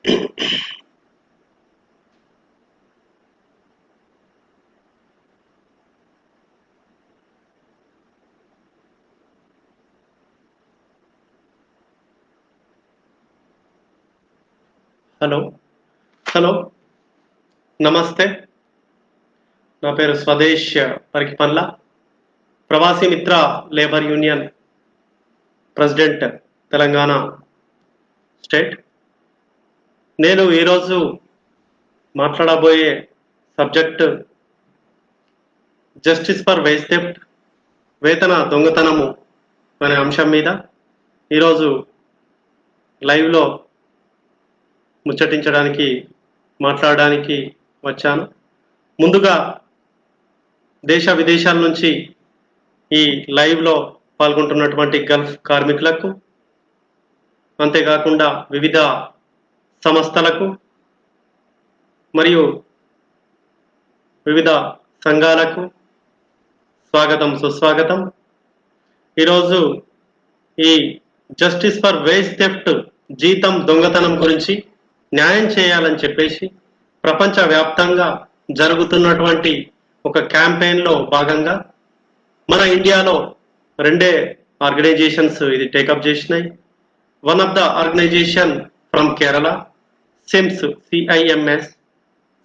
Hello hello నమస్తే. నా పేరు Swades Parikipanla, Pravasi Mitra labour union president, Telangana state. నేను ఈరోజు మాట్లాడబోయే subject justice for wage theft, వేతన దొంగతనము అనే అంశం మీద ఈరోజు లైవ్లో ముచ్చటించడానికి మాట్లాడడానికి వచ్చాను. ముందుగా దేశ విదేశాల నుంచి ఈ లైవ్లో పాల్గొంటున్నటువంటి గల్ఫ్ కార్మికులకు, అంతేకాకుండా వివిధ సంస్థలకు మరియు వివిధ సంఘాలకు స్వాగతం, సుస్వాగతం. ఈరోజు ఈ జస్టిస్ ఫర్ వేజ్ థెఫ్ట్, జీతం దొంగతనం గురించి న్యాయం చేయాలని చెప్పేసి ప్రపంచవ్యాప్తంగా జరుగుతున్నటువంటి ఒక క్యాంపెయిన్లో భాగంగా మన ఇండియాలో రెండే ఆర్గనైజేషన్స్ ఇది టేకప్ చేసినాయి. One of the organisation from Kerala, CIMS, CIMS,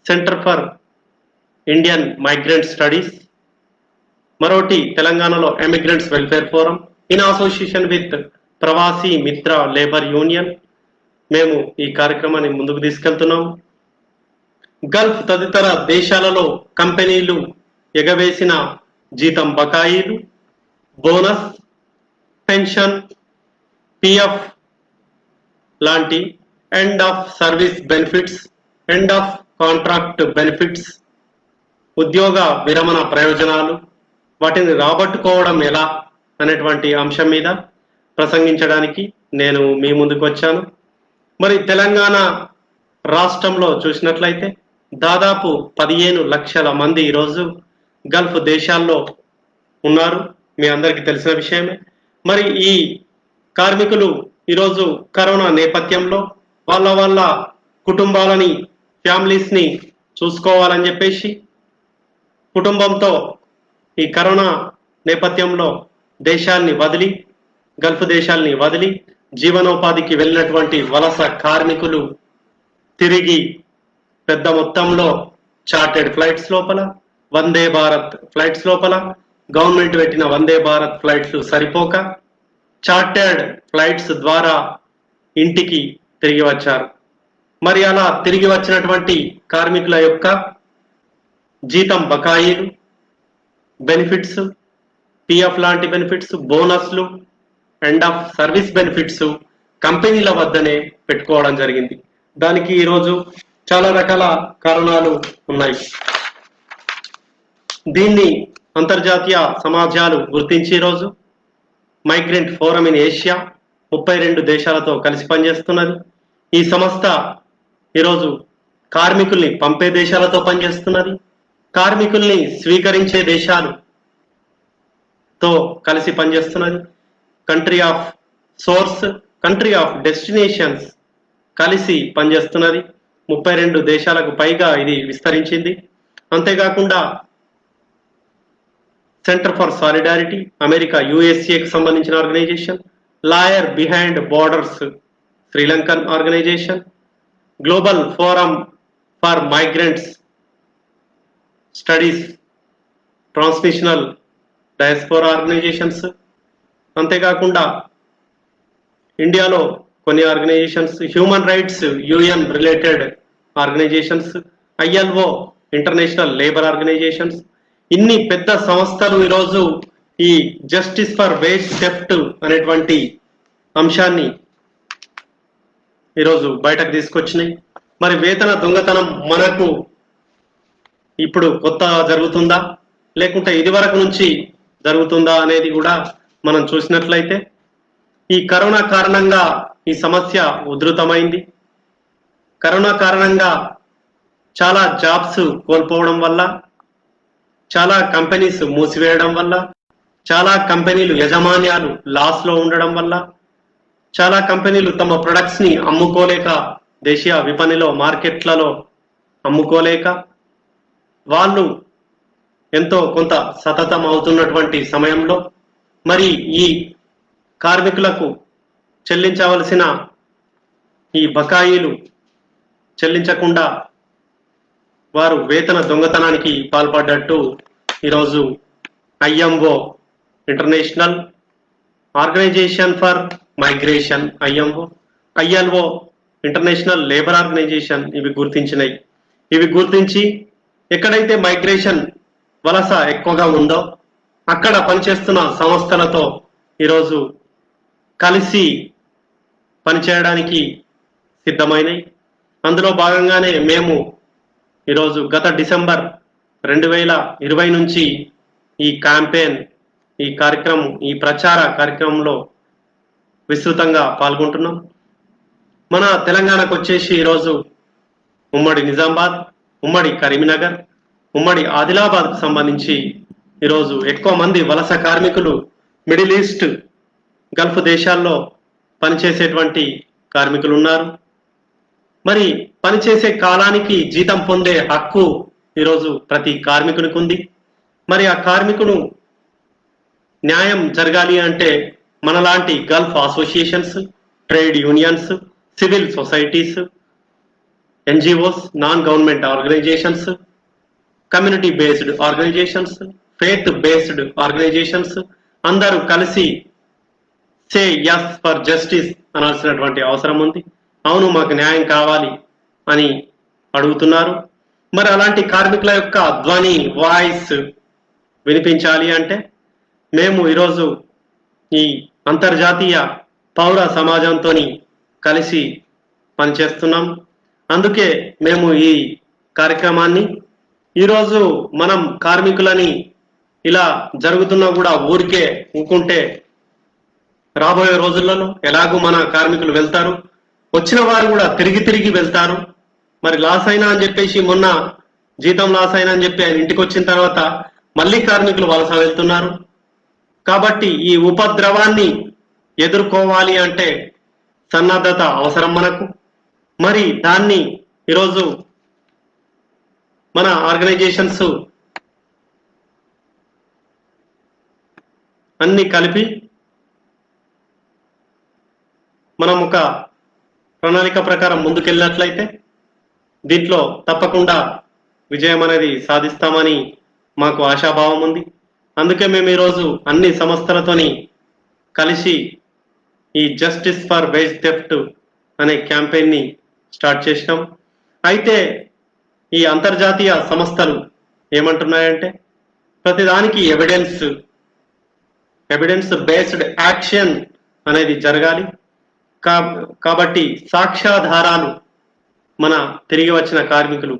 centre for Indian migrant studies. మరోటి తెలంగాణలో emigrants welfare forum in association with Pravasi Mitra labour union. మేము ఈ కార్యక్రమాన్ని ముందుకు తీసుకెళ్తున్నాం. గల్ఫ్ తదితర దేశాలలో కంపెనీలు ఎగవేసిన జీతం బకాయిలు, బోనస్, పెన్షన్, పిఎఫ్ లాంటి end of service benefits, end of contract benefits, ఉద్యోగ విరమణ ప్రయోజనాలు, వాటిని రాబట్టుకోవడం ఎలా అనేటువంటి అంశం మీద ప్రసంగించడానికి నేను మీ ముందుకు వచ్చాను. మరి తెలంగాణ రాష్ట్రంలో చూసినట్లయితే దాదాపు 15 లక్షల మంది ఈరోజు గల్ఫ్ దేశాల్లో ఉన్నారు, మీ అందరికీ తెలిసిన విషయమే. మరి ఈ కార్మికులు ఈరోజు కరోనా నేపథ్యంలో వాళ్ళ కుటుంబాలని, ఫ్యామిలీస్ని చూసుకోవాలని చెప్పేసి కుటుంబంతో ఈ కరోనా నేపథ్యంలో దేశాన్ని వదిలి, గల్ఫ్ దేశాల్ని వదిలి జీవనోపాధికి వెళ్ళినటువంటి వలస కార్మికులు తిరిగి పెద్ద మొత్తంలో చార్టెడ్ ఫ్లైట్స్ లోపల, వందే భారత్ ఫ్లైట్స్ లోపల, గవర్నమెంట్ పెట్టిన వందే భారత్ ఫ్లైట్స్ సరిపోక చార్టెడ్ ఫ్లైట్స్ ద్వారా ఇంటికి తిరిగి వచ్చారు. మరి అలా తిరిగి వచ్చినటువంటి కార్మికుల యొక్క జీతం బకాయిలు, బెనిఫిట్స్, పిఎఫ్ లాంటి బెనిఫిట్స్, బోనస్లు, ఎండ్ ఆఫ్ సర్వీస్ బెనిఫిట్స్ కంపెనీల వద్దనే పెట్టుకోవడం జరిగింది. దానికి ఈరోజు చాలా రకాల కారణాలు ఉన్నాయి. దీన్ని అంతర్జాతీయ సమాజాలు గుర్తించి ఈరోజు మైగ్రెంట్ ఫోరం ఇన్ ఏషియా 32 దేశాలతో కలిసి పనిచేస్తున్నది. ఈ సంస్థ ఈరోజు కార్మికుల్ని పంపే దేశాలతో పనిచేస్తున్నది, కార్మికుల్ని స్వీకరించే దేశాలతో కలిసి పనిచేస్తున్నది. Country of source, country of destinations కలిసి పనిచేస్తున్నది. 32 దేశాలకు పైగా ఇది విస్తరించింది. అంతేకాకుండా సెంటర్ ఫర్ సాలిడారిటీ, అమెరికా యుఎస్ఏకి సంబంధించిన organisation, lawyer behind borders Sri Lankan organisation, global forum for migrants studies transmissional diaspora organisations, అంతేకాకుండా ఇండియాలో కొన్ని organisations, human rights UN related organisations, ILO international labour organisations, ఇన్ని పెద్ద సంస్థలు ఈరోజు ఈ జస్టిస్ ఫర్ వేజ్ థెఫ్ట్ అనేటువంటి అంశాన్ని ఈరోజు బయటకు తీసుకొచ్చినాయి. మరి వేతన దొంగతనం మనకు ఇప్పుడు కొత్తగా జరుగుతుందా, లేకుంటే ఇది వరకు నుంచి జరుగుతుందా అనేది కూడా మనం చూసినట్లయితే ఈ కరోనా కారణంగా ఈ సమస్య ఉధృతమైంది. కరోనా కారణంగా చాలా జాబ్స్ కోల్పోవడం వల్ల, చాలా కంపెనీస్ మూసివేయడం వల్ల, చాలా కంపెనీలు యజమాన్యాలు లాస్ లో ఉండడం వల్ల, చాలా కంపెనీలు తమ ప్రొడక్ట్స్ ని అమ్ముకోలేక దేశీయ విపణిలో మార్కెట్లలో అమ్ముకోలేక వాళ్ళు ఎంతో కొంత సతతం అవుతున్నటువంటి సమయంలో మరి ఈ కార్మికులకు చెల్లించవలసిన ఈ బకాయిలు చెల్లించకుండా వారు వేతన దొంగతనానికి పాల్పడ్డట్టు ఈరోజు IMO international organisation for migration ILO international labour organisation ఇవి గుర్తించినాయి. ఇవి గుర్తించి ఎక్కడైతే మైగ్రేషన్ వలస ఎక్కువగా ఉందో అక్కడ పనిచేస్తున్న సంస్థలతో ఈరోజు కలిసి పనిచేయడానికి సిద్ధమైనవి. అందులో భాగంగానే మేము ఈరోజు గత డిసెంబర్ 2020 నుంచి ఈ క్యాంపెయిన్ ఈ కార్యక్రమం ఈ ప్రచార కార్యక్రమంలో విస్తృతంగా పాల్గొంటున్నాం. మన తెలంగాణకు వచ్చేసి ఈరోజు ఉమ్మడి నిజామాబాద్, ఉమ్మడి కరీంనగర్, ఉమ్మడి ఆదిలాబాద్కు సంబంధించి ఈరోజు ఎక్కువ మంది వలస కార్మికులు మిడిల్ ఈస్ట్ గల్ఫ్ దేశాల్లో పనిచేసేటువంటి కార్మికులు ఉన్నారు. మరి పనిచేసే కాలానికి జీతం పొందే హక్కు ఈరోజు ప్రతి కార్మికునికి ఉంది. మరి ఆ కార్మికుడు న్యాయం జరగాలి అంటే మనలాంటి gulf associations, trade unions, civil societies, NGOs, non government organisations, community based organisations, faith based organisations అందరూ కలిసి సే యస్ ఫర్ జస్టిస్ అనాల్సినటువంటి అవసరం ఉంది. అవును, మాకు న్యాయం కావాలి అని అడుగుతున్నారు. మరి అలాంటి కార్మికుల యొక్క ధ్వని వాయిస్ వినిపించాలి అంటే మేము ఈరోజు ఈ అంతర్జాతీయ పౌర సమాజంతో కలిసి పనిచేస్తున్నాం. అందుకే మేము ఈ కార్యక్రమాన్ని ఈరోజు మనం కార్మికులని ఇలా జరుగుతున్నా కూడా ఊరికే ఊకుంటే రాబోయే రోజులలో ఎలాగూ మన కార్మికులు వెళ్తారు, వచ్చిన వారు కూడా తిరిగి వెళ్తారు. మరి లాస్ అయినా అని చెప్పేసి మొన్న జీతం లాస్ అయినా అని చెప్పి ఆయన ఇంటికి వచ్చిన తర్వాత మళ్ళీ కార్మికులు వలస వెళ్తున్నారు. కాబట్టి ఈ ఉపద్రవాన్ని ఎదుర్కోవాలి అంటే సన్నద్ధత అవసరం మనకు. మరి దాన్ని ఈరోజు మన ఆర్గనైజేషన్స్ అన్ని కలిపి మనం ఒక ప్రణాళిక ప్రకారం ముందుకెళ్ళినట్లయితే దీంట్లో తప్పకుండా విజయం అనేది సాధిస్తామని మాకు ఆశాభావం ఉంది. అందుకే మేము ఈరోజు అన్ని సంస్థలతోని కలిసి ఈ జస్టిస్ ఫర్ వేజ్ థెఫ్ట్ అనే క్యాంపెయిన్ని స్టార్ట్ చేసినాం. అయితే ఈ అంతర్జాతీయ సంస్థలు ఏమంటున్నాయంటే ప్రతిదానికి ఎవిడెన్స్ బేస్డ్ యాక్షన్ అనేది జరగాలి. కాబట్టి సాక్ష్యాధారాలు మన తిరిగి వచ్చిన కార్మికులు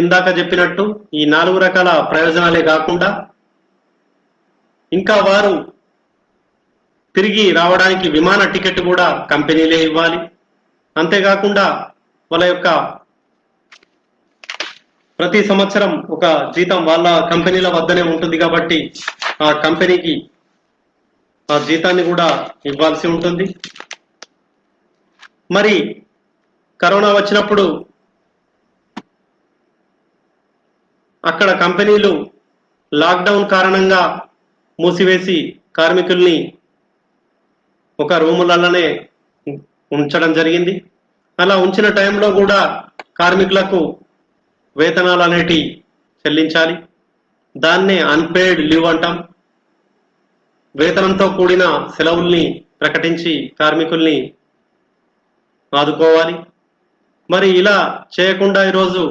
ఇందాక చెప్పినట్టు ఈ 4 రకాల ప్రయోజనాలే కాకుండా ఇంకా వారు తిరిగి రావడానికి విమాన టికెట్ కూడా కంపెనీలే ఇవ్వాలి. అంతేకాకుండా వాళ్ళ యొక్క ప్రతి సంవత్సరం ఒక జీతం వాళ్ళ కంపెనీల వద్దనే ఉంటుంది కాబట్టి ఆ కంపెనీకి ఆ జీతాన్ని కూడా ఇవ్వాల్సి ఉంటుంది. మరి కరోనా వచ్చినప్పుడు అక్కడ కంపెనీలు లాక్డౌన్ కారణంగా మూసివేసి కార్మికుల్ని ఒక రూములలోనే ఉంచడం జరిగింది. అలా ఉంచిన టైంలో కూడా కార్మికులకు వేతనాలు అనేటి చెల్లించాలి. దాన్నే అన్పెయిడ్ లీవ్ అంటాం. వేతనంతో కూడిన సెలవుల్ని ప్రకటించి కార్మికుల్ని ఆదుకోవాలి. మరి ఇలా చేయకుండా ఈరోజు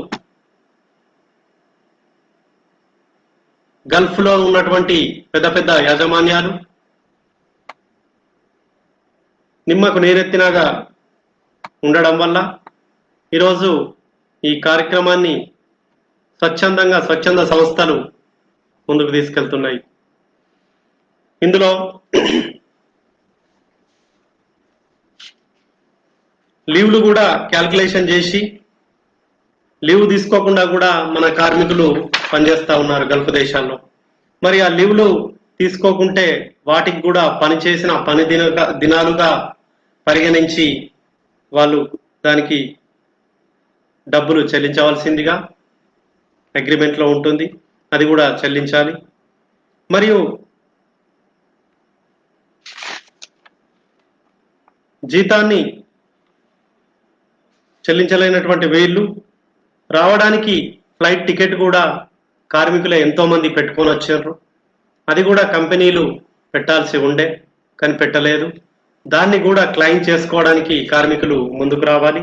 గల్ఫ్ లో ఉన్నటువంటి పెద్ద యాజమాన్యాలు నిమ్మకు నీరెత్తినాగా ఉండడం వల్ల ఈరోజు ఈ కార్యక్రమాన్ని స్వచ్ఛంద సంస్థలు ముందుకు తీసుకెళ్తున్నాయి. ఇందులో లీవ్లు కూడా క్యాల్కులేషన్ చేసి లీవ్ తీసుకోకుండా కూడా మన కార్మికులు పనిచేస్తా ఉన్నారు గల్ఫ్ దేశాల్లో. మరి ఆ లీవ్లు తీసుకోకుంటే వాటికి కూడా పనిచేసిన పని దినాలుగా పరిగణించి వాళ్ళు దానికి డబ్బులు చెల్లించవలసిందిగా అగ్రిమెంట్లో ఉంటుంది, అది కూడా చెల్లించాలి. మరియు జీతాన్ని చెల్లించలేనటువంటి వీళ్ళు రావడానికి ఫ్లైట్ టికెట్ కూడా కార్మికులే ఎంతో మంది పెట్టుకొని వచ్చారు. అది కూడా కంపెనీలు పెట్టాల్సి ఉండే కానీ పెట్టలేదు. దాన్ని కూడా క్లెయిమ్ చేసుకోవడానికి కార్మికులు ముందుకు రావాలి.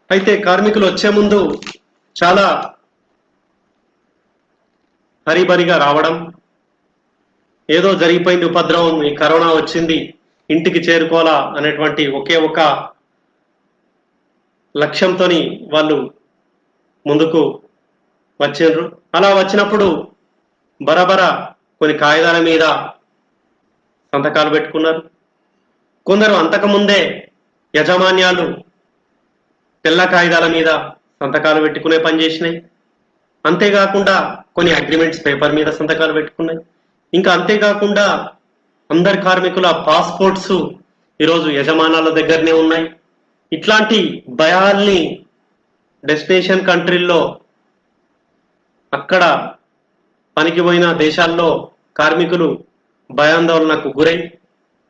అయితే కార్మికులు వచ్చే ముందు చాలా హరిబరిగా రావడం, ఏదో జరిగిపోయింది ఉపద్రవం, ఈ కరోనా వచ్చింది, ఇంటికి చేరుకోవాలా అనేటువంటి ఒకే ఒక లక్ష్యంతో వాళ్ళు ముందుకు వచ్చిండ్రు. అలా వచ్చినప్పుడు బరాబరా కొన్ని కాగితాల మీద సంతకాలు పెట్టుకున్నారు. కొందరు అంతకుముందే యజమాన్యాలు తెల్ల కాగితాల మీద సంతకాలు పెట్టుకునే పని చేసినాయి. అంతేకాకుండా కొన్ని అగ్రిమెంట్స్ పేపర్ మీద సంతకాలు పెట్టుకున్నాయి. ఇంకా అంతేకాకుండా అందరి కార్మికుల పాస్పోర్ట్స్ ఈరోజు యజమానాల దగ్గరనే ఉన్నాయి. ఇట్లాంటి భయాల్ని డెస్టినేషన్ కంట్రీల్లో, అక్కడ పనికి పోయిన దేశాల్లో కార్మికులు భయాందోళనకు గురై,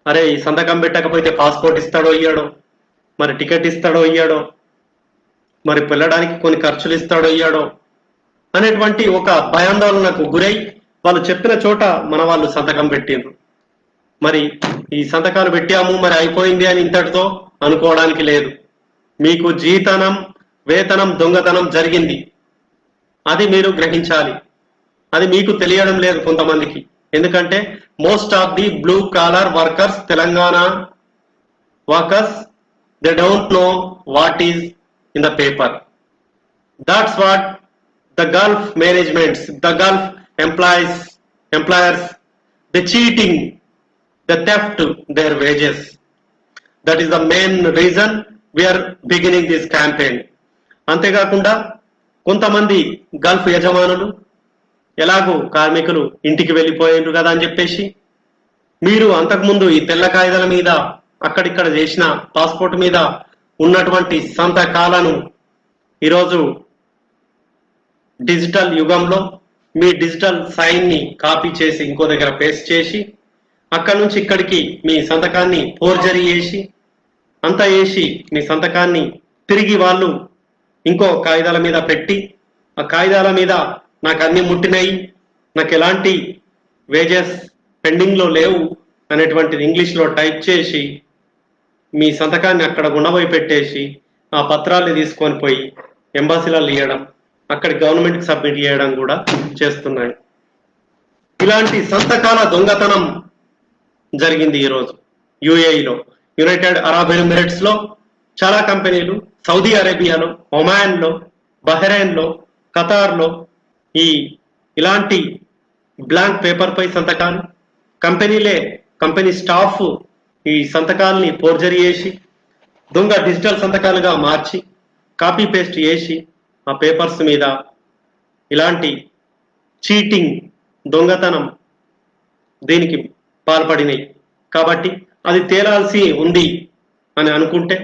అరే ఈ సంతకం పెట్టకపోతే పాస్పోర్ట్ ఇస్తాడో ఇయ్యాడో, మరి టికెట్ ఇస్తాడో ఇయ్యాడో, మరి వెళ్ళడానికి కొన్ని ఖర్చులు ఇస్తాడో ఇయ్యాడో అనేటువంటి ఒక భయాందోళనకు గురై వాళ్ళు చెప్పిన చోట మన వాళ్ళు సంతకం పెట్టిండ్రు. మరి ఈ సంతకాలు పెట్టాము మరి అయిపోయింది అని ఇంతటితో అనుకోవడానికి లేదు. మీకు జీతనం వేతనం దొంగతనం జరిగింది, అది మీరు గ్రహించాలి. అది మీకు తెలియడం లేదు కొంతమందికి. ఎందుకంటే most of the blue collar workers, Telangana workers, they don't know what is in the paper. That's what the Gulf managements, the Gulf employers, the cheating, the theft their wages. That is the main reason we are beginning this campaign. అంతేకాకుండా కొంతమంది Gulf యజమానులు ఎలాగో కార్మికులు ఇంటికి వెళ్ళిపోయిండ్రు కదా అని చెప్పేసి మీరు అంతకుముందు ఈ తెల్ల కాగితాల మీద అక్కడిక్కడ చేసిన పాస్పోర్ట్ మీద ఉన్నటువంటి సంతకాలను ఈరోజు డిజిటల్ యుగంలో మీ డిజిటల్ సైన్ ని కాపీ చేసి ఇంకో దగ్గర పేస్ట్ చేసి అక్కడి నుంచి ఇక్కడికి మీ సంతకాన్ని ఫోర్జరీ చేసి అంతా చేసి మీ సంతకాన్ని తిరిగి వాళ్ళు ఇంకో కాగితాల మీద పెట్టి, ఆ కాగితాల మీద నాకు అన్ని ముట్టినాయి, నాకు ఎలాంటి వేజెస్ పెండింగ్ లో లేవు అనేటువంటిది ఇంగ్లీష్ లో టైప్ చేసి మీ సంతకాన్ని అక్కడ గుండబోయి పెట్టేసి ఆ పత్రాన్ని తీసుకొని పోయి ఎంబాసీలలో ఇవ్వడం, అక్కడి గవర్నమెంట్ కి సబ్మిట్ చేయడం కూడా చేస్తున్నాయి. ఇలాంటి సంతకాల దొంగతనం జరిగింది ఈరోజు యుఏఈలో, యునైటెడ్ అరబ్ ఎమిరేట్స్ లో చాలా కంపెనీలు, సౌదీ అరేబియాలో, ఒమాన్ లో, బహ్రెయిన్ లో, ఖతార్ లో ఇలాంటి బ్లాంక్ పేపర్ పై సంతకాలు, కంపెనీ స్టాఫ్ ఈ సంతకాలని ఫోర్జరీ చేసి దొంగ డిజిటల్ సంతకాలుగా మార్చి కాపీ పేస్ట్ చేసి ఆ పేపర్స్ మీద ఇలాంటి చీటింగ్, దొంగతనం దీనికి పాల్పడినాయి. కాబట్టి అది తేలాల్సి ఉంది అని అనుకుంటే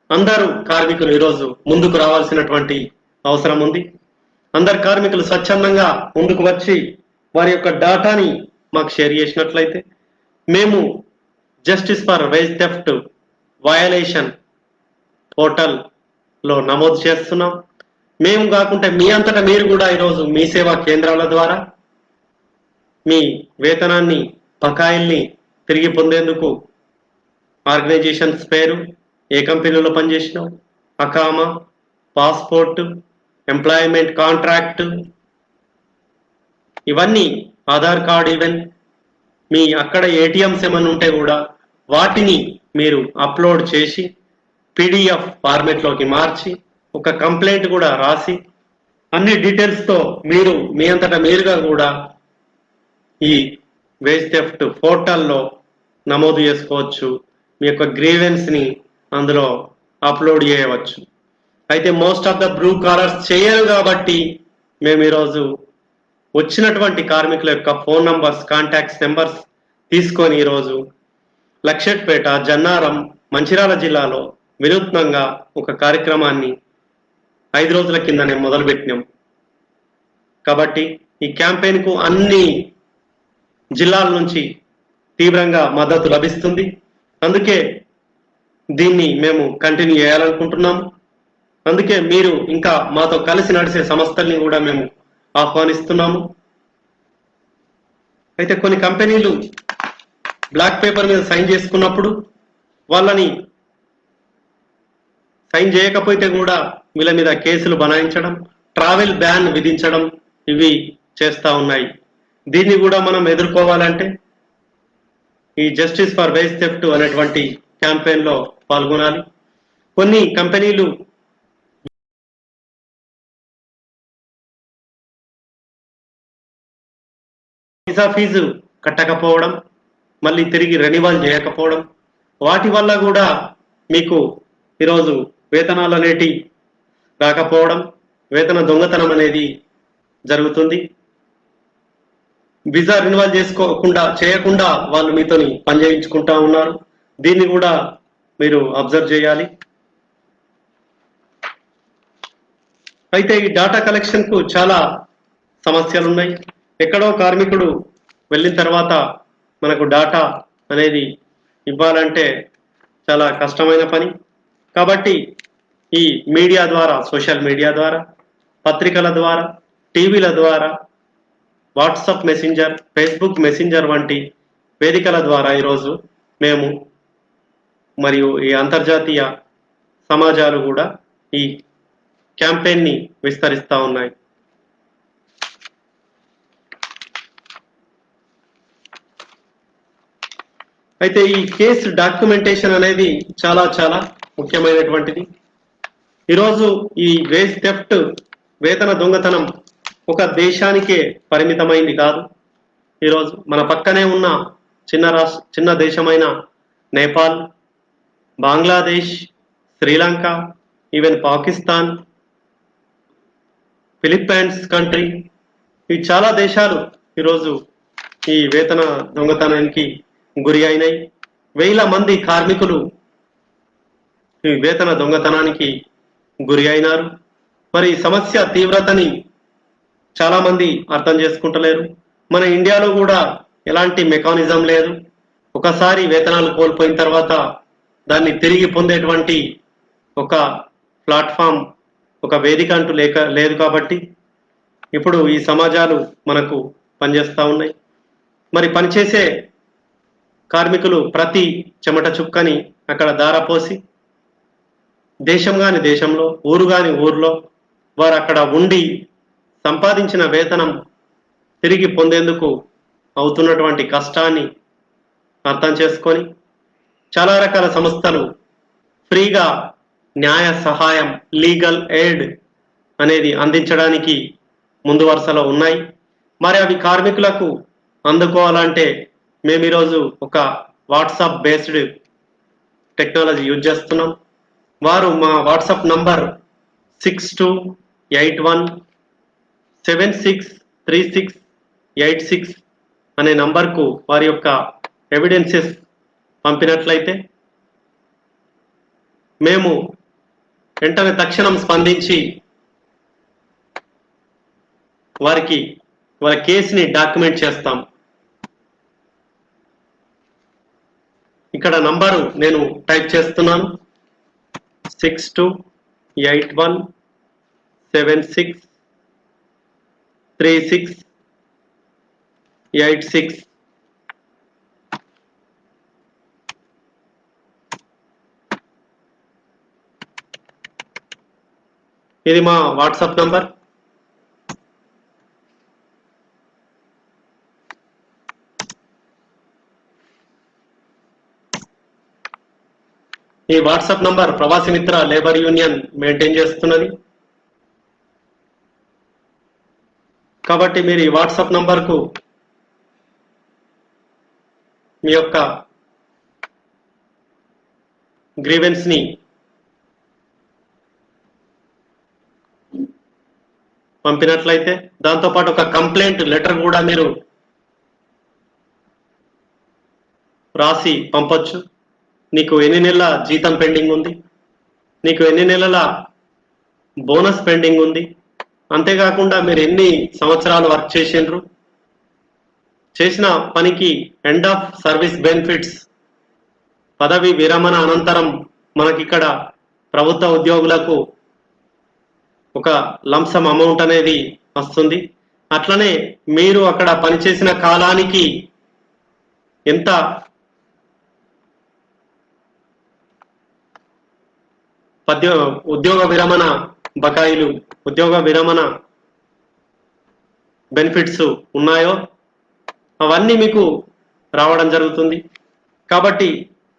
అందరూ కార్మికులు ఈరోజు ముందుకు రావాల్సినటువంటి అవసరం ఉంది. అందరు కార్మికులు స్వచ్ఛందంగా ముందుకు వచ్చి వారి యొక్క డాటాని మాకు షేర్ చేసినట్లయితే మేము justice for wage theft violation పోర్టల్లో నమోదు చేస్తున్నాం. మేము కాకుండా మీ అంతటా మీరు కూడా ఈరోజు మీ సేవా కేంద్రాల ద్వారా మీ వేతనాన్ని, బకాయిల్ని తిరిగి పొందేందుకు ఆర్గనైజేషన్స్ పేరు, ఏ కంపెనీలో పనిచేసినావు, అకామా, పాస్పోర్ట్, ఎంప్లాయ్మెంట్ కాంట్రాక్ట్, ఇవన్నీ ఆధార్ కార్డ్, ఈవెన్ మీ అక్కడ ఏటీఎంస్ ఏమైనా ఉంటే కూడా వాటిని మీరు అప్లోడ్ చేసి పీడిఎఫ్ ఫార్మెట్లోకి మార్చి ఒక కంప్లైంట్ కూడా రాసి అన్ని డీటెయిల్స్తో మీరు మీ అంతటా మీరుగా కూడా ఈ వేజ్ థెఫ్ట్ పోర్టల్లో నమోదు చేసుకోవచ్చు. మీ యొక్క గ్రీవెన్స్ని అందులో అప్లోడ్ చేయవచ్చు. అయితే most of the blue collars చేయరు కాబట్టి మేము ఈరోజు వచ్చినటువంటి కార్మికుల యొక్క ఫోన్ నంబర్స్, కాంటాక్ట్స్ నెంబర్స్ తీసుకొని ఈరోజు లక్షెట్పేట, జన్నారం, మంచిర్యాల జిల్లాలో వినూత్నంగా ఒక కార్యక్రమాన్ని 5 రోజుల కిందనే మొదలుపెట్టినాం. కాబట్టి ఈ క్యాంపెయిన్కు అన్ని జిల్లాల నుంచి తీవ్రంగా మద్దతు లభిస్తుంది. అందుకే దీన్ని మేము కంటిన్యూ చేయాలనుకుంటున్నాము. అందుకే మీరు ఇంకా మాతో కలిసి నడిచే సంస్థల్ని కూడా మేము ఆహ్వానిస్తున్నాము. అయితే కొన్ని కంపెనీలు బ్లాక్ పేపర్ మీద సైన్ చేసుకున్నప్పుడు వాళ్ళని సైన్ చేయకపోతే కూడా వీళ్ళ మీద కేసులు బనాయించడం, ట్రావెల్ బ్యాన్ విధించడం ఇవి చేస్తా ఉన్నాయి. దీన్ని కూడా మనం ఎదుర్కోవాలంటే ఈ జస్టిస్ ఫర్ వేజ్ థెఫ్ట్ అనేటువంటి క్యాంపెయిన్ లో పాల్గొనాలి. కొన్ని కంపెనీలు వీసా ఫీజు కట్టకపోవడం, మళ్ళీ తిరిగి రెన్యువల్ చేయకపోవడం, వాటి వల్ల కూడా మీకు ఈరోజు వేతనాలు అనేటి రాకపోవడం, వేతన దొంగతనం అనేది జరుగుతుంది. వీసా రెన్యువల్ చేయకుండా వాళ్ళు మీతోని పని చేయించుకుంటా ఉన్నారు. దీన్ని కూడా మీరు అబ్జర్వ్ చేయాలి. అయితే ఈ డాటా కలెక్షన్ కు చాలా సమస్యలు ఉన్నాయి. ఎక్కడో కార్మికుడు వెళ్ళిన తర్వాత మనకు డాటా అనేది ఇవ్వాలంటే చాలా కష్టమైన పని. కాబట్టి ఈ మీడియా ద్వారా, సోషల్ మీడియా ద్వారా, పత్రికల ద్వారా, టీవీల ద్వారా, వాట్సాప్ మెసెంజర్, ఫేస్బుక్ మెసెంజర్ వంటి వేదికల ద్వారా ఈరోజు మేము మరియు ఈ అంతర్జాతీయ సమాజాలు కూడా ఈ క్యాంపెయిన్ ని విస్తరిస్తా ఉన్నాయి. అయితే ఈ కేసు డాక్యుమెంటేషన్ అనేది చాలా చాలా ముఖ్యమైనటువంటిది. ఈరోజు ఈ వేజ్ థెఫ్ట్, వేతన దొంగతనం ఒక దేశానికే పరిమితమైంది కాదు. ఈరోజు మన పక్కనే ఉన్న చిన్న దేశమైన Nepal, Bangladesh, Sri Lanka, even Pakistan, Philippines country, ఈ చాలా దేశాలు ఈరోజు ఈ వేతన దొంగతనానికి గురి అయినాయి. వేల మంది కార్మికులు ఈ వేతన దొంగతనానికి గురి అయినారు. మరి సమస్య తీవ్రతని చాలా మంది అర్థం చేసుకుంటలేరు. మన ఇండియాలో కూడా ఎలాంటి మెకానిజం లేదు. ఒకసారి వేతనాలు కోల్పోయిన తర్వాత దాన్ని తిరిగి పొందేటువంటి ఒక ప్లాట్ఫామ్, ఒక వేదిక అంటూ లేదు. కాబట్టి ఇప్పుడు ఈ సమాజాలు మనకు పనిచేస్తూ ఉన్నాయి. మరి పనిచేసే కార్మికులు ప్రతి చెమట చుక్కని అక్కడ దారపోసి, దేశం కాని దేశంలో, ఊరు కాని ఊర్లో వారు అక్కడ ఉండి సంపాదించిన వేతనం తిరిగి పొందేందుకు అవుతున్నటువంటి కష్టాన్ని అర్థం చేసుకొని చాలా రకాల సంస్థలు ఫ్రీగా న్యాయ సహాయం, లీగల్ ఎయిడ్ అనేది అందించడానికి ముందు వరుసలో ఉన్నాయి. మరి అవి కార్మికులకు అందుకోవాలంటే మేము ఈరోజు ఒక వాట్సాప్ బేస్డ్ టెక్నాలజీ యూజ్ చేస్తున్నాం. వారు మా వాట్సాప్ నంబర్ 6281763686 అనే నంబర్కు వారి యొక్క ఎవిడెన్సెస్ పంపినట్లయితే మేము వెంటనే తక్షణం స్పందించి వాళ్ళ కేసుని డాక్యుమెంట్ చేస్తాం. ఇక్కడ నంబరు నేను టైప్ చేస్తున్నాను, 6281763686. ఇది మా వాట్సాప్ నంబర్. ఈ వాట్సాప్ నంబర్ ప్రవాసి మిత్ర లేబర్ యూనియన్ మెయింటైన్ చేస్తున్నది. కాబట్టి మీరు ఈ వాట్సాప్ నంబర్కు మీ యొక్క గ్రీవెన్స్ ని పంపినట్లయితే దాంతోపాటు ఒక కంప్లైంట్ లెటర్ కూడా మీరు రాసి పంపొచ్చు. నీకు ఎన్ని నెలల జీతం పెండింగ్ ఉంది, నీకు ఎన్ని నెలల బోనస్ పెండింగ్ ఉంది, అంతేకాకుండా మీరు ఎన్ని సంవత్సరాలు వర్క్ చేసిండ్రు, చేసిన పనికి ఎండ్ ఆఫ్ సర్వీస్ బెనిఫిట్స్, పదవి విరమణ అనంతరం మనకిక్కడ ప్రభుత్వ ఉద్యోగులకు ఒక లంసమ్ అమౌంట్ అనేది వస్తుంది. అట్లనే మీరు అక్కడ పనిచేసిన కాలానికి ఎంత ఉద్యోగ విరమణ బకాయిలు, ఉద్యోగ విరమణ బెనిఫిట్స్ ఉన్నాయో అవన్నీ మీకు రావడం జరుగుతుంది. కాబట్టి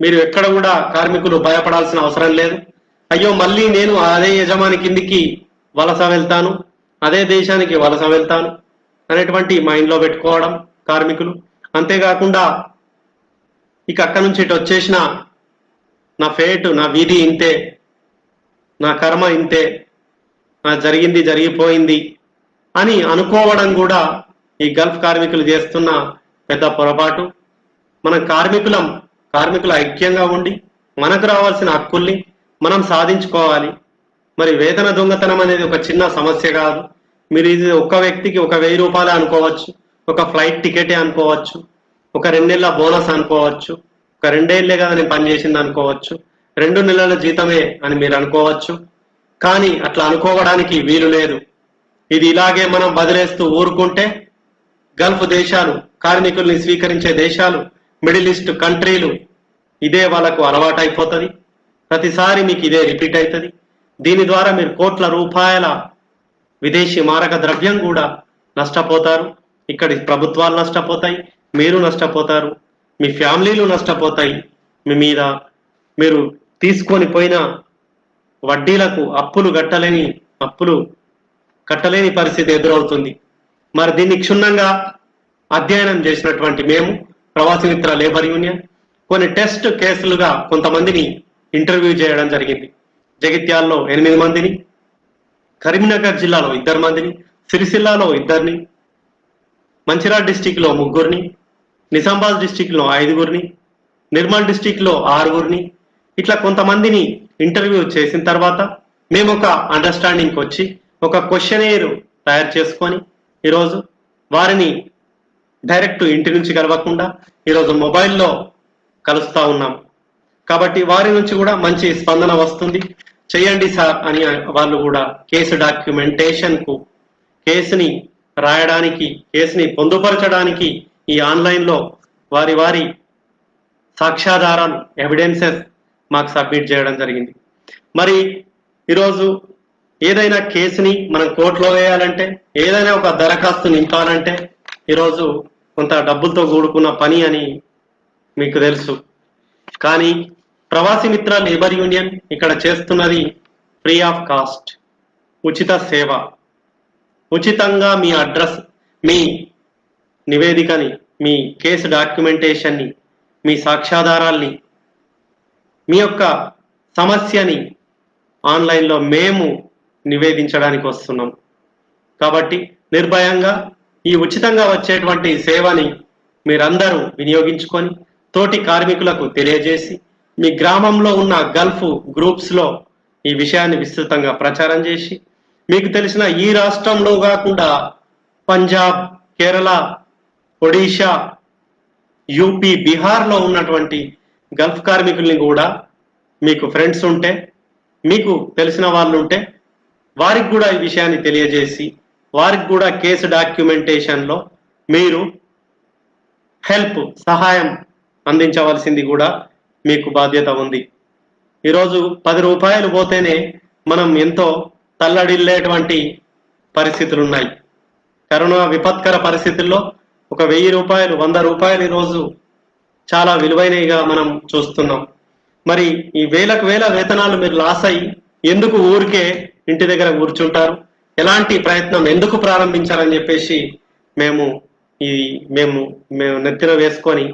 మీరు ఎక్కడ కూడా కార్మికులు భయపడాల్సిన అవసరం లేదు. అయ్యో మళ్ళీ నేను అదే యజమాని కిందికి వలస వెళ్తాను, అదే దేశానికి వలస వెళ్తాను అనేటువంటి మైండ్లో పెట్టుకోవడం కార్మికులు. అంతేకాకుండా ఇక అక్కడి నుంచి ఇటు వచ్చేసిన నా ఫేట్, నా విధి ఇంతే, నా కర్మ ఇంతే, నా జరిగింది జరిగిపోయింది అని అనుకోవడం కూడా ఈ గల్ఫ్ కార్మికులు చేస్తున్న పెద్ద పొరపాటు. మన కార్మికుల ఐక్యంగా ఉండి మనకు రావాల్సిన హక్కుల్ని మనం సాధించుకోవాలి. మరి వేతన దొంగతనం అనేది ఒక చిన్న సమస్య కాదు. మీరు ఇది ఒక్క వ్యక్తికి ఒక 1000 రూపాయలే అనుకోవచ్చు, ఒక ఫ్లైట్ టికెటే అనుకోవచ్చు, ఒక 2 నెలల బోనస్ అనుకోవచ్చు, ఒక 2 ఏళ్లే కదా నేను పనిచేసింది అనుకోవచ్చు, 2 నెలల జీతమే అని మీరు అనుకోవచ్చు. కానీ అట్లా అనుకోవడానికి వీలు లేదు. ఇది ఇలాగే మనం బదిలేస్తూ ఊరుకుంటే గల్ఫ్ దేశాలు, కార్మికుల్ని స్వీకరించే దేశాలు, మిడిల్ ఈస్ట్ కంట్రీలు ఇదే వాళ్ళకు అలవాటు అయిపోతుంది. ప్రతిసారి మీకు ఇదే రిపీట్ అవుతుంది. దీని ద్వారా మీరు కోట్ల రూపాయల విదేశీ మారక ద్రవ్యం కూడా నష్టపోతారు. ఇక్కడి ప్రభుత్వాలు నష్టపోతాయి, మీరు నష్టపోతారు, మీ ఫ్యామిలీలు నష్టపోతాయి. మీ మీద మీరు తీసుకొని పోయిన వడ్డీలకు అప్పులు కట్టలేని పరిస్థితి ఎదురవుతుంది. మరి దీన్ని క్షుణ్ణంగా అధ్యయనం చేసినటువంటి మేము ప్రవాసీ మిత్ర లేబర్ యూనియన్ కొన్ని టెస్ట్ కేసులుగా కొంతమందిని ఇంటర్వ్యూ చేయడం జరిగింది. జగిత్యాల్లో 8 మందిని, కరీంనగర్ జిల్లాలో 2 మందిని, సిరిసిల్లాలో 2, మంచిర్యాల డిస్టిక్ లో 3, నిజామాబాద్ డిస్టిక్ లో 5, నిర్మల్ డిస్టిక్ లో 6, ఇట్లా కొంతమందిని ఇంటర్వ్యూ చేసిన తర్వాత మేము ఒక అండర్స్టాండింగ్కి వచ్చి ఒక క్వశ్చనేర్ తయారు చేసుకొని ఈరోజు వారిని డైరెక్ట్ ఇంటి నుంచి కలవకుండా ఈరోజు మొబైల్లో కలుస్తా ఉన్నాం. కాబట్టి వారి నుంచి కూడా మంచి స్పందన వస్తుంది. చేయండి సార్ అని వాళ్ళు కూడా కేసు డాక్యుమెంటేషన్ కు, కేసుని రాయడానికి, కేసుని పొందుపరచడానికి ఈ ఆన్లైన్లో వారి సాక్ష్యాధారాలు, ఎవిడెన్సెస్ మాకు సబ్మిట్ చేయడం జరిగింది. మరి ఈరోజు ఏదైనా కేసుని మనం కోర్టులో వేయాలంటే, ఏదైనా ఒక దరఖాస్తు నింపాలంటే ఈరోజు కొంత డబ్బులతో కూడుకున్న పని అని మీకు తెలుసు. కానీ ప్రవాసీ మిత్ర లేబర్ యూనియన్ ఇక్కడ చేస్తున్నది ఫ్రీ ఆఫ్ కాస్ట్, ఉచిత సేవ. ఉచితంగా మీ అడ్రస్, మీ నివేదికని, మీ కేసు డాక్యుమెంటేషన్ని, మీ సాక్ష్యాధారాల్ని, మీ యొక్క సమస్యని ఆన్లైన్లో మేము నివేదించడానికి వస్తున్నాం. కాబట్టి నిర్భయంగా ఈ ఉచితంగా వచ్చేటువంటి సేవని మీరందరూ వినియోగించుకొని తోటి కార్మికులకు తెలియజేసి మీ గ్రామంలో ఉన్న గల్ఫ్ గ్రూప్స్లో ఈ విషయాన్ని విస్తృతంగా ప్రచారం చేసి, మీకు తెలిసిన ఈ రాష్ట్రంలో కాకుండా పంజాబ్, కేరళ, ఒడిషా, యూపీ, బీహార్లో ఉన్నటువంటి గల్ఫ్ కార్మికుల్ని కూడా మీకు ఫ్రెండ్స్ ఉంటే, మీకు తెలిసిన వాళ్ళు ఉంటే వారికి కూడా ఈ విషయాన్ని తెలియజేసి వారికి కూడా కేసు డాక్యుమెంటేషన్లో మీరు సహాయం అందించవలసింది కూడా మీకు బాధ్యత ఉంది. ఈరోజు 10 రూపాయలు పోతేనే మనం ఎంతో తల్లడిల్లేటువంటి పరిస్థితులు ఉన్నాయి. కరోనా విపత్కర పరిస్థితుల్లో ఒక 1000 రూపాయలు, 100 రూపాయలు ఈరోజు చాలా విలువైనవిగా మనం చూస్తున్నాం. మరి ఈ వేల వేతనాలు మీరు లాస్ అయ్యి ఎందుకు ఊరికే ఇంటి దగ్గర కూర్చుంటారు? ఎలాంటి ప్రయత్నం ఎందుకు ప్రారంభించారని చెప్పేసి మేము నెత్తిన వేసుకొని,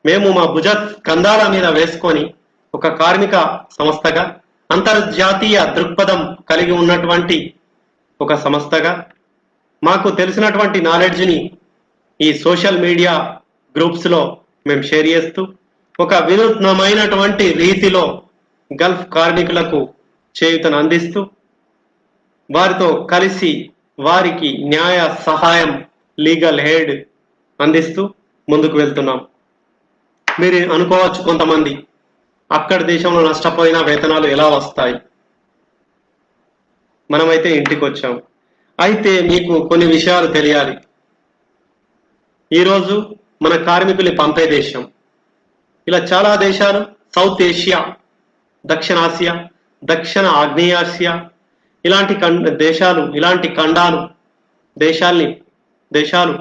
మేము మా భుజ కందాల మీద వేసుకొని ఒక కార్మిక సంస్థగా, అంతర్జాతీయ దృక్పథం కలిగి ఉన్నటువంటి ఒక సంస్థగా మాకు తెలిసినటువంటి నాలెడ్జ్ని ఈ సోషల్ మీడియా గ్రూప్స్లో మేము షేర్ చేస్తూ ఒక వినూత్నమైనటువంటి రీతిలో గల్ఫ్ కార్మికులకు చేయూతను అందిస్తూ వారితో కలిసి వారికి న్యాయ సహాయం లీగల్ హెడ్ అందిస్తూ ముందుకు వెళ్తున్నాం. మీరు అనుకోవచ్చు కొంతమంది, అక్కడి దేశంలో నష్టపోయిన వేతనాలు ఎలా వస్తాయి? మనమైతే ఇంటికి వచ్చాం. అయితే మీకు కొన్ని విషయాలు తెలియాలి. ఈరోజు మన కార్మికుల్ని పంపే దేశం ఇలా చాలా దేశాలు, సౌత్ ఏషియా, దక్షిణ ఆసియా, దక్షిణ ఆగ్నేయాసియా ఇలాంటి దేశాలు, ఇలాంటి ఖండాలు, దేశాలు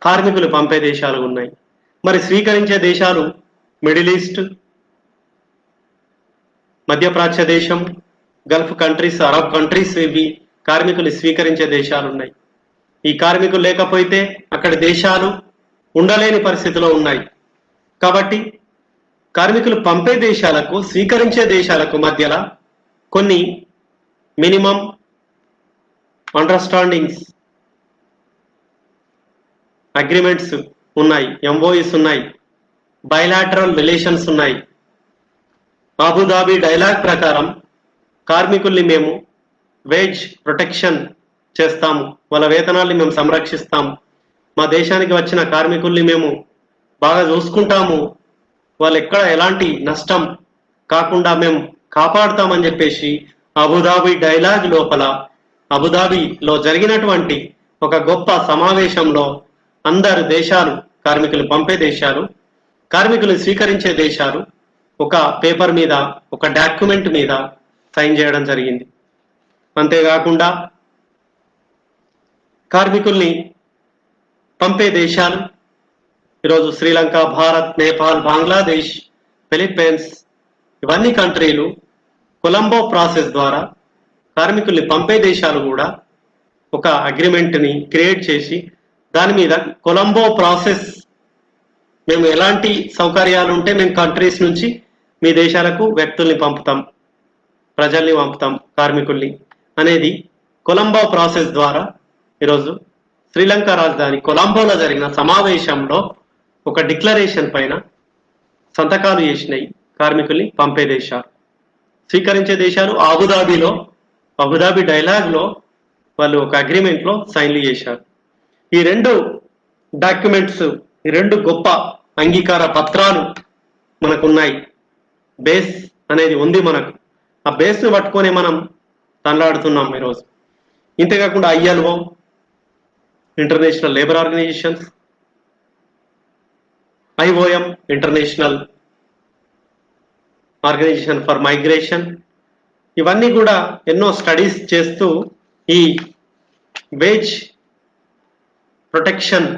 కార్మికులు పంపే దేశాలు ఉన్నాయి. మరి స్వీకరించే దేశాలు మిడిల్ ఈస్ట్, మధ్యప్రాచ్య దేశం, గల్ఫ్ కంట్రీస్, అరబ్ కంట్రీస్, ఇవి కార్మికులు స్వీకరించే దేశాలు ఉన్నాయి. ఈ కార్మికులు లేకపోతే అక్కడి దేశాలు ఉండలేని పరిస్థితిలో ఉన్నాయి. కాబట్టి కార్మికులు పంపే దేశాలకు, స్వీకరించే దేశాలకు మధ్యలో కొన్ని మినిమం అండర్స్టాండింగ్స్, అగ్రిమెంట్స్ ఉన్నాయి, ఎంఓఈస్ ఉన్నాయి, బైలాటరల్ రిలేషన్స్ ఉన్నాయి. అబుదాబి డైలాగ్ ప్రకారం కార్మికుల్ని మేము వేజ్ ప్రొటెక్షన్ చేస్తాము, వాళ్ళ వేతనాల్ని మేము సంరక్షిస్తాము, మా దేశానికి వచ్చిన కార్మికుల్ని మేము బాగా చూసుకుంటాము, వాళ్ళు ఎక్కడ ఎలాంటి నష్టం కాకుండా మేము కాపాడుతామని చెప్పేసి అబుదాబి డైలాగ్ లోపల, అబుదాబిలో జరిగినటువంటి ఒక గొప్ప సమావేశంలో అందరు దేశాలు, కార్మికులు పంపే దేశాలు, కార్మికులు స్వీకరించే దేశాలు ఒక పేపర్ మీద, ఒక డాక్యుమెంట్ మీద సైన్ చేయడం జరిగింది. అంతేకాకుండా కార్మికుల్ని పంపే దేశాలు ఈరోజు శ్రీలంక, భారత్, నేపాల్, బంగ్లాదేశ్, ఫిలిప్పీన్స్ ఇవన్నీ కంట్రీలు కొలంబో ప్రాసెస్ ద్వారా కార్మికుల్ని పంపే దేశాలు కూడా ఒక అగ్రిమెంట్ని క్రియేట్ చేసి దాని మీద కొలంబో ప్రాసెస్, మేము ఎలాంటి సౌకర్యాలు ఉంటే మేము కంట్రీస్ నుంచి మీ దేశాలకు వ్యక్తుల్ని పంపుతాం, ప్రజల్ని పంపుతాం, కార్మికుల్ని అనేది కొలంబో ప్రాసెస్ ద్వారా ఈరోజు శ్రీలంక రాజధాని కొలంబోలో జరిగిన సమావేశంలో ఒక డిక్లరేషన్ పైన సంతకాలు చేసినాయి కార్మికుల్ని పంపే దేశాలు. స్వీకరించే దేశాలు అబుదాబిలో, అబుదాబి డైలాగ్లో వాళ్ళు ఒక అగ్రిమెంట్లో సైన్లు చేశారు. ఈ రెండు డాక్యుమెంట్స్, ఈ రెండు గొప్ప అంగీకార పత్రాలు మనకున్నాయి. బేస్ అనేది ఉంది మనకు. ఆ బేస్ను పట్టుకొని మనం తనలాడుతున్నాం ఈరోజు. ఇంతేకాకుండా ILO, international labour organisations, IOM, international organisation for migration, ఇవన్నీ కూడా ఎన్నో స్టడీస్ చేస్తూ ఈ వేజ్ ప్రొటెక్షన్,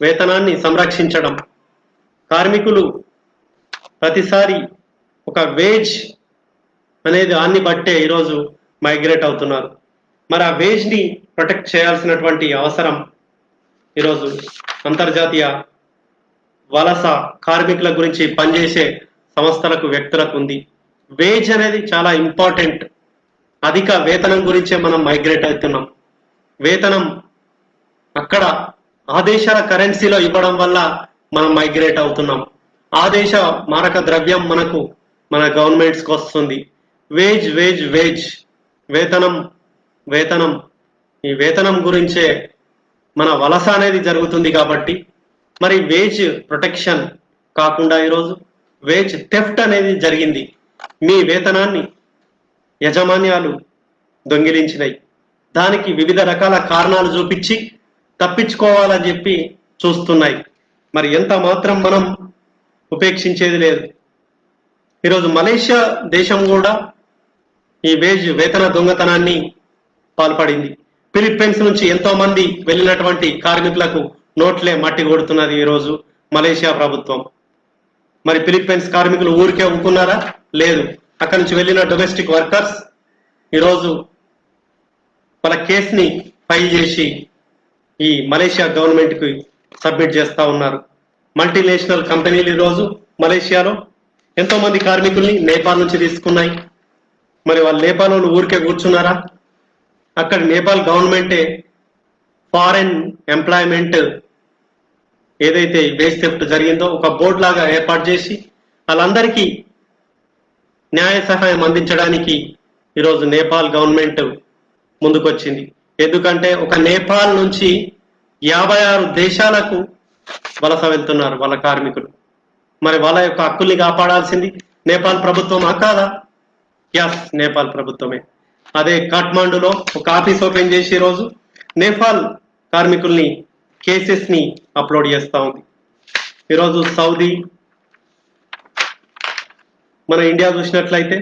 వేతనాన్ని సంరక్షించడం, కార్మికులు ప్రతిసారి ఒక వేజ్ అనేది దాన్ని బట్టే ఈరోజు మైగ్రేట్ అవుతున్నారు. మరి ఆ వేజ్ని ప్రొటెక్ట్ చేయాల్సినటువంటి అవసరం ఈరోజు అంతర్జాతీయ వలస కార్మికుల గురించి పనిచేసే సంస్థలకు, వ్యక్తులకు ఉంది. వేజ్ అనేది చాలా ఇంపార్టెంట్. అధిక వేతనం గురించే మనం మైగ్రేట్ అవుతున్నాం. వేతనం అక్కడ ఆ దేశాల కరెన్సీలో ఇవ్వడం వల్ల మనం మైగ్రేట్ అవుతున్నాం. ఆ దేశ మారక ద్రవ్యం మనకు, మన గవర్నమెంట్స్కి వస్తుంది. వేజ్ వేజ్ వేజ్, వేతనం వేతనం, ఈ వేతనం గురించే మన వలస అనేది జరుగుతుంది. కాబట్టి మరి వేజ్ ప్రొటెక్షన్ కాకుండా ఈరోజు వేజ్ థెఫ్ట్ అనేది జరిగింది. మీ వేతనాన్ని యజమాన్యాలు దొంగిలించినాయి. దానికి వివిధ రకాల కారణాలు చూపించి తప్పించుకోవాలని చెప్పి చూస్తున్నాయి. మరి ఎంత మాత్రం మనం ఉపేక్షించేది లేదు. ఈరోజు మలేషియా దేశం కూడా ఈ వేతన దొంగతనాన్ని పాల్పడింది. ఫిలిప్పీన్స్ నుంచి ఎంతో మంది వెళ్ళినటువంటి కార్మికులకు నోట్లే మట్టి కొడుతున్నది ఈరోజు మలేషియా ప్రభుత్వం. మరి ఫిలిప్పీన్స్ కార్మికులు ఊరికే ఊరుకున్నారా? లేదు. అక్కడి నుంచి వెళ్ళిన డొమెస్టిక్ వర్కర్స్ ఈరోజు వాళ్ళ కేసుని ఫైల్ చేసి ఈ మలేషియా గవర్నమెంట్ కి సబ్మిట్ చేస్తా ఉన్నారు. మల్టీనేషనల్ కంపెనీలు ఈరోజు మలేషియాలో ఎంతో మంది కార్మికుల్ని నేపాల్ నుంచి తీసుకున్నాయి. మరి వాళ్ళు నేపాల్ ఊరికే కూర్చున్నారా? అక్కడ నేపాల్ గవర్నమెంటే ఫారెన్ ఎంప్లాయ్మెంట్ ఏదైతే వేజ్ థెఫ్ట్ జరిగిందో ఒక బోర్డు లాగా ఏర్పాటు చేసి వాళ్ళందరికీ న్యాయ సహాయం అందించడానికి ఈరోజు నేపాల్ గవర్నమెంట్ ముందుకొచ్చింది. ఎందుకంటే ఒక నేపాల్ నుంచి 56 దేశాలకు వలస వెళ్తున్నారు వాళ్ళ కార్మికులు. మరి వాళ్ళ యొక్క హక్కుల్ని కాపాడాల్సింది నేపాల్ ప్రభుత్వమా కాదా? ఎస్, నేపాల్ ప్రభుత్వమే. అదే కాఠ్మాండులో ఒక ఆఫీస్ ఓపెన్ చేసి ఈరోజు నేపాల్ కార్మికుల్ని కేసెస్ ని అప్లోడ్ చేస్తా ఉంది. ఈరోజు సౌదీ, మన ఇండియా చూసినట్లయితే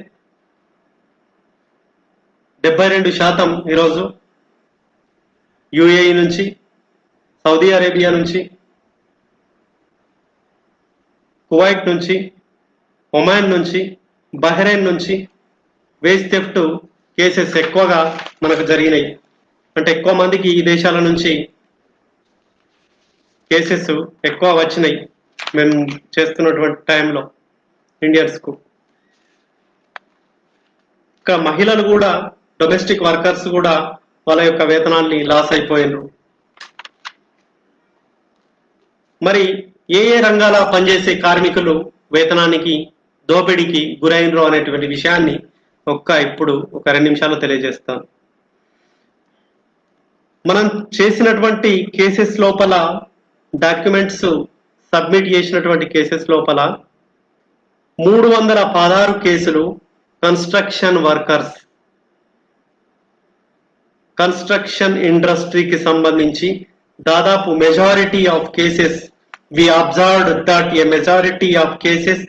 72% ఈరోజు యుఏఈ నుంచి, సౌదీ అరేబియా నుంచి, కువైట్ నుంచి, ఒమాన్ నుంచి, బహ్రెయిన్ నుంచి వేజ్ థెఫ్ట్ కేసెస్ ఎక్కువగా మనకు జరిగినాయి. అంటే ఎక్కువ మందికి ఈ దేశాల నుంచి కేసెస్ ఎక్కువ వచ్చినాయి మేము చేస్తున్నటువంటి టైంలో ఇండియన్స్కు. ఇంకా మహిళలు కూడా, డొమెస్టిక్ వర్కర్స్ కూడా వాళ్ళ యొక్క వేతనాల్ని లాస్ అయిపోయినారు. మరి ఏ రంగాల పనిచేసే కార్మికులు వేతనానికి దోపిడీకి గురైనరు అనేటువంటి విషయాన్ని ఇప్పుడు ఒక 2 నిమిషాలు తెలియజేస్తాను. మనం చేసినటువంటి కేసెస్ లోపల, డాక్యుమెంట్స్ సబ్మిట్ చేసినటువంటి కేసెస్ లోపల 316 కేసులు కన్స్ట్రక్షన్ వర్కర్స్, కన్స్ట్రక్షన్ ఇండస్ట్రీకి సంబంధించి దాదాపు majority of cases we observed that a majority of cases,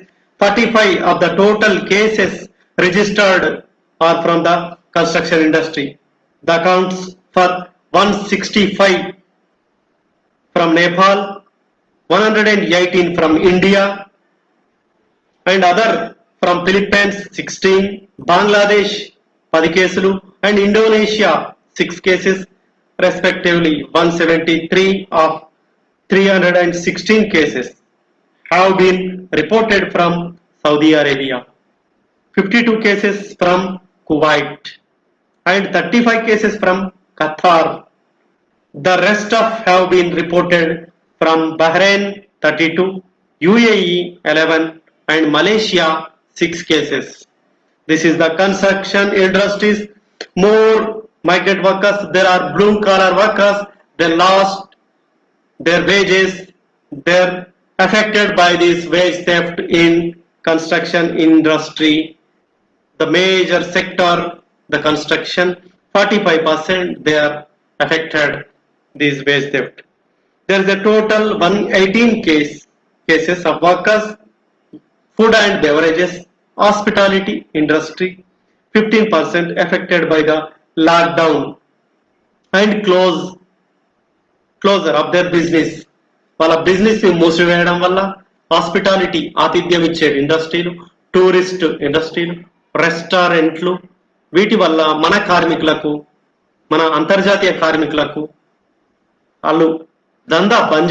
45 of the total cases registered are from the construction industry. The accounts for 165 from Nepal, 118 from India, and other from Philippines 16, Bangladesh 10 కేసులు, and Indonesia 6 cases respectively. 173 of 316 cases have been reported from Saudi Arabia, 52 cases from Kuwait, and 35 cases from Qatar. The rest of have been reported from Bahrain 32, UAE 11, and Malaysia 6 cases. This is the construction industries. More migrant workers, there are blue collar workers, they lost their wages, they're affected by this wage theft in construction industry. The major sector, the construction, 45% they are affected this wage theft. There is a total 118 cases of workers, food and beverages, hospitality industry, 15% affected by the lockdown and closure of their business. వాళ్ళ business ని మూసివేయడం వల్ల hospitality, ఆతిథ్యం ఇచ్చే ఇండస్ట్రీలు, tourist ఇండస్ట్రీలు, రెస్టారెంట్లు, వీటి వల్ల మన కార్మికులకు, మన అంతర్జాతీయ కార్మికులకు వాళ్ళు దందా బంద్